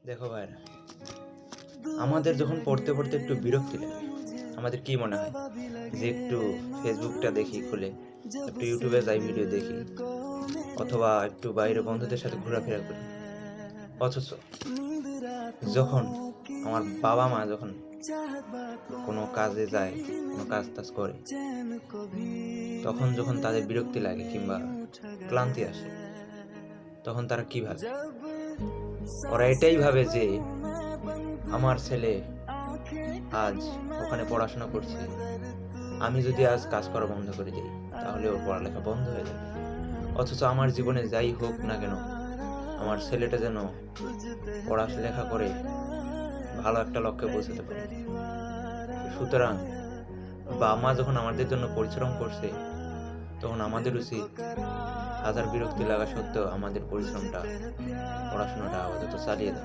দেখো ভাইরা, আমাদের যখন পড়তে পড়তে একটু বিরক্তি লাগে, আমাদের কি মনে হয় যে একটু ফেসবুকটা দেখি খুলে, একটু ইউটিউবে যাই ভিডিও দেখি, অথবা একটু বাইরে বন্ধুদের সাথে ঘোরাফেরা করি। অথচ যখন আমার বাবা মা যখন কোনো কাজে যায়, কোনো কাজ টাজ করে, তখন যখন তাদের বিরক্তি লাগে কিংবা ক্লান্তি আসে, তখন তারা কি ভাবে? ওরা এটাই ভাবে যে আমার ছেলে আজ ওখানে পড়াশোনা করছে, আমি যদি আজ কাজ করা বন্ধ করে দিই তাহলে ওর পড়ালেখা বন্ধ হয়ে যাবে। অথচ আমার জীবনে যাই হোক না কেন, আমার ছেলেটা যেন পড়ালেখা করে ভালো একটা লক্ষ্যে পৌঁছাতে পারে। সুতরাং বাবা মা যখন আমাদের জন্য পরিশ্রম করছে, তখন আমাদের উচিত হাজার বিরক্তি লাগা সত্ত্বেও আমাদের পরিশ্রমটা, পড়াশোনাটা আপাতত চালিয়ে দেওয়া।